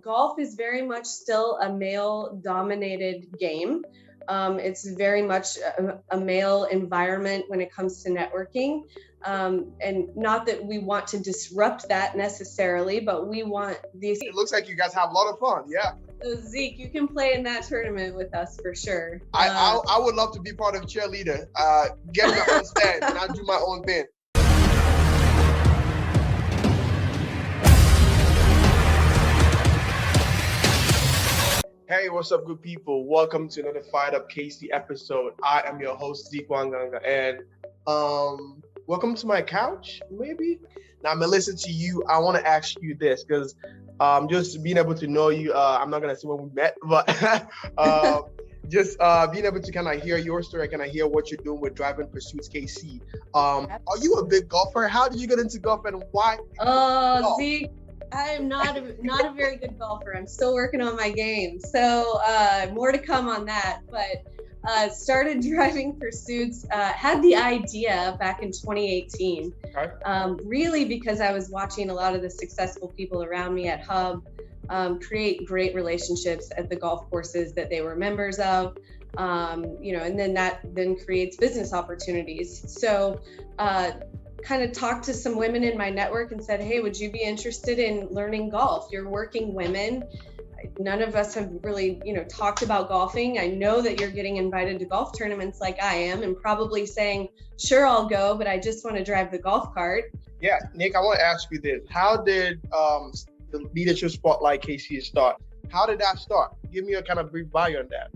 Golf is very much still a male-dominated game. It's very much a male environment when it comes to networking. And not that we want to disrupt that necessarily, but we want these. It looks like you guys have a lot of fun. Yeah. So Zeke, you can play in that tournament with us for sure. I would love to be part of cheerleader. Get my own stand and I'll do my own thing. Hey, what's up, good people? Welcome to another Fired Up KC episode. I am your host, Zeke Wanganga, and welcome to my couch, maybe? Now, Melissa, to you, I want to ask you this, because just being able to know you, I'm not going to say when we met, but just being able to kind of hear your story, kind of hear what you're doing with Driving Pursuits KC. Are you a big golfer? How did you get into golf and why? Zeke, I am not a very good golfer. I'm still working on my game. So more to come on that. But started Driving Pursuits, had the idea back in 2018. Okay. Really because I was watching a lot of the successful people around me at Hub create great relationships at the golf courses that they were members of. And then that creates business opportunities. So kind of talked to some women in my network and said, hey, would you be interested in learning golf? You're working women. None of us have really, talked about golfing. I know that you're getting invited to golf tournaments like I am and probably saying, sure, I'll go, but I just want to drive the golf cart. Yeah, Nick, I want to ask you this. How did the Leadership Spotlight KC start? How did that start? Give me a kind of brief bio on that.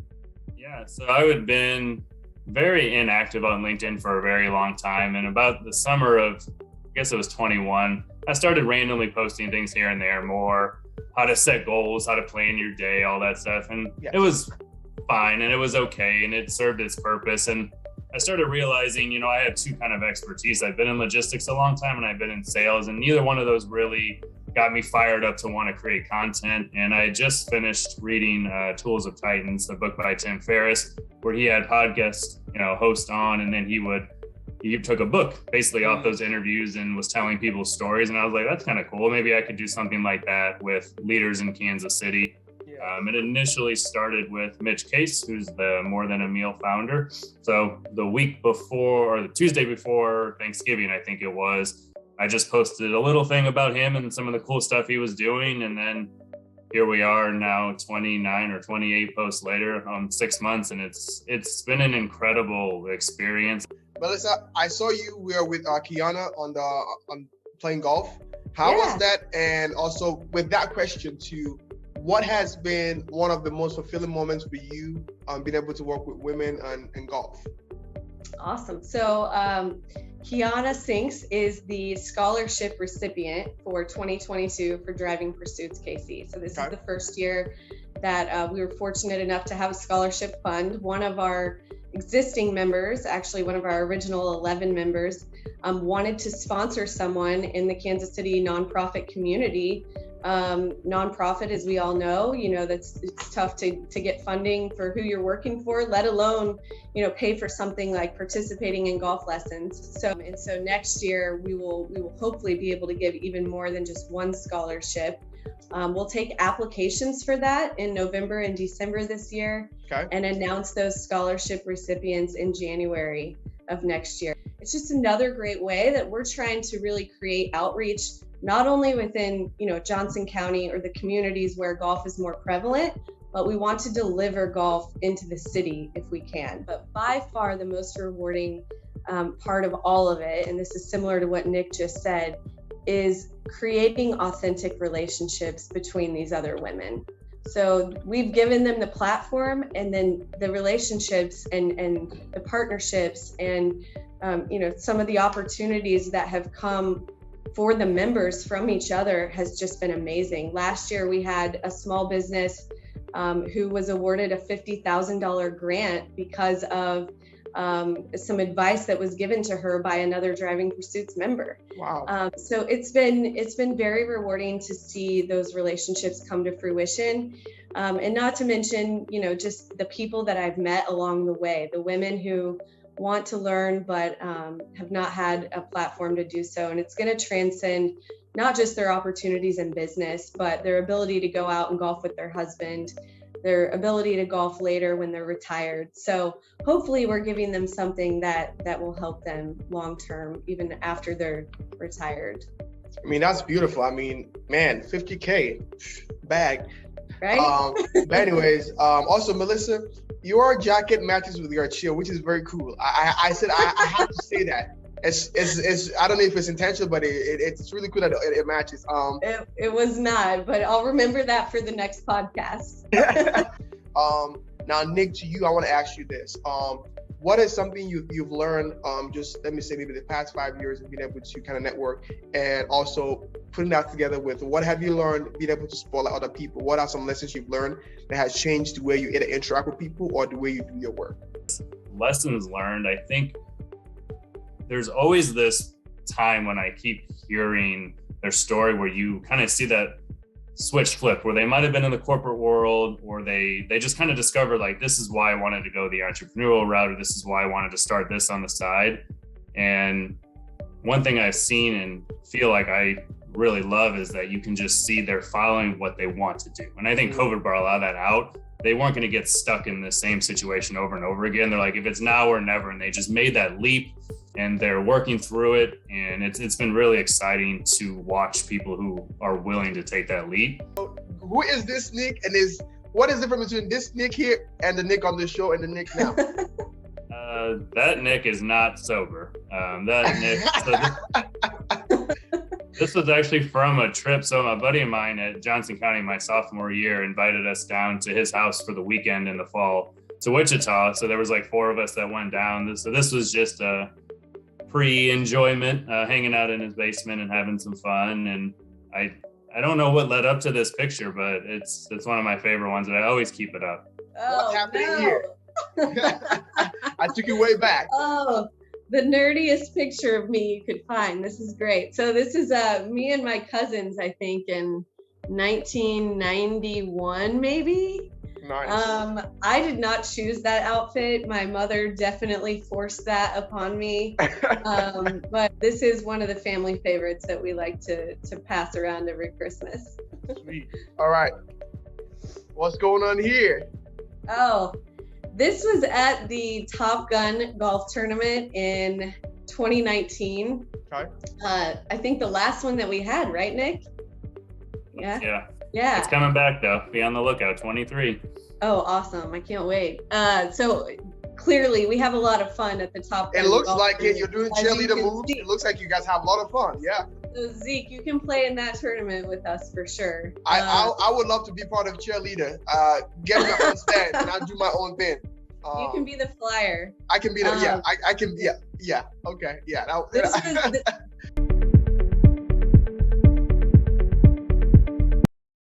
Yeah, so I had been very inactive on LinkedIn for a very long time. And about the summer of, I guess it was 21, I started randomly posting things here and there, more how to set goals, how to plan your day, all that stuff. And It was fine and it was okay and it served its purpose. And I started realizing, I had two kind of expertise. I've been in logistics a long time and I've been in sales, and neither one of those really got me fired up to want to create content. And I just finished reading Tools of Titans, the book by Tim Ferriss, where he had podcast, host on, and then he took a book basically off those interviews and was telling people stories. And I was like, that's kind of cool. Maybe I could do something like that with leaders in Kansas City. It initially started with Mitch Case, who's the More Than a Meal founder. So the week before, or the Tuesday before Thanksgiving, I think it was, I just posted a little thing about him and some of the cool stuff he was doing. And then here we are now 29 or 28 posts later, 6 months. And it's been an incredible experience. Melissa, I saw you were with Kiana on playing golf. How was that? And also with that question too, what has been one of the most fulfilling moments for you being able to work with women and golf? Awesome. So Kiana Sinks is the scholarship recipient for 2022 for Driving Pursuits KC. So this is the first year that we were fortunate enough to have a scholarship fund. One of our existing members, actually one of our original 11 members, wanted to sponsor someone in the Kansas City nonprofit community. Nonprofit, as we all know, it's tough to get funding for who you're working for, let alone, pay for something like participating in golf lessons. So next year we will hopefully be able to give even more than just one scholarship. We'll take applications for that in November and December this year, and announce those scholarship recipients in January of next year. It's just another great way that we're trying to really create outreach, not only within, Johnson County or the communities where golf is more prevalent, but we want to deliver golf into the city if we can. But by far the most rewarding part of all of it, and this is similar to what Nick just said, is creating authentic relationships between these other women. So we've given them the platform, and then the relationships and the partnerships and some of the opportunities that have come for the members from each other has just been amazing. Last year we had a small business who was awarded a $50,000 grant because of some advice that was given to her by another Driving Pursuits member. Wow. So it's been very rewarding to see those relationships come to fruition. And not to mention, just the people that I've met along the way, the women who want to learn but have not had a platform to do so. And it's going to transcend not just their opportunities in business, but their ability to go out and golf with their husband, their ability to golf later when they're retired. So hopefully we're giving them something that will help them long term, even after they're retired. I mean, that's beautiful. I mean, man, 50K bag. Right? But anyways, also Melissa, your jacket matches with your chair, which is very cool. I said I have to say that. It's I don't know if it's intentional, but it's really cool that it matches. It was not, but I'll remember that for the next podcast. Now, Nick, to you, I want to ask you this. What is something you've learned, just let me say maybe the past 5 years of being able to kind of network, and also putting that together with what have you learned being able to spotlight other people? What are some lessons you've learned that has changed the way you either interact with people or the way you do your work? Lessons learned, I think there's always this time when I keep hearing their story where you kind of see that switch flip, where they might have been in the corporate world, or they just kind of discover like, this is why I wanted to go the entrepreneurial route, or this is why I wanted to start this on the side. And one thing I've seen and feel like I really love is that you can just see they're following what they want to do. And I think COVID brought a lot of that out. They weren't going to get stuck in the same situation over and over again. They're like, if it's now or never, and they just made that leap and they're working through it. And it's been really exciting to watch people who are willing to take that leap. Who is this Nick, and what is the difference between this Nick here and the Nick on the show and the Nick now? That Nick is not sober. This was actually from a trip. So a buddy of mine at Johnson County, my sophomore year, invited us down to his house for the weekend in the fall to Wichita. So there was like 4 of us that went down. So this was just a pre-enjoyment, hanging out in his basement and having some fun. And I don't know what led up to this picture, but it's one of my favorite ones, and I always keep it up. What's happening here? I took you way back. Oh, the nerdiest picture of me you could find. This is great. So this is me and my cousins, I think, in 1991, maybe. Nice. I did not choose that outfit. My mother definitely forced that upon me. But this is one of the family favorites that we like to pass around every Christmas. Sweet. All right. What's going on here? Oh, this was at the Top Gun golf tournament in 2019. Okay. I think the last one that we had, right, Nick? Yeah. It's coming back though. Be on the lookout. 23. Oh, awesome. I can't wait. So clearly we have a lot of fun at the Top Gun. It looks like it. You're doing cheerleader moves. It looks like you guys have a lot of fun. Yeah. So Zeke, you can play in that tournament with us for sure. I would love to be part of cheerleader. Get me on stand and I'll do my own thing. You can be the flyer. I can be the I can. Yeah. Okay. Yeah.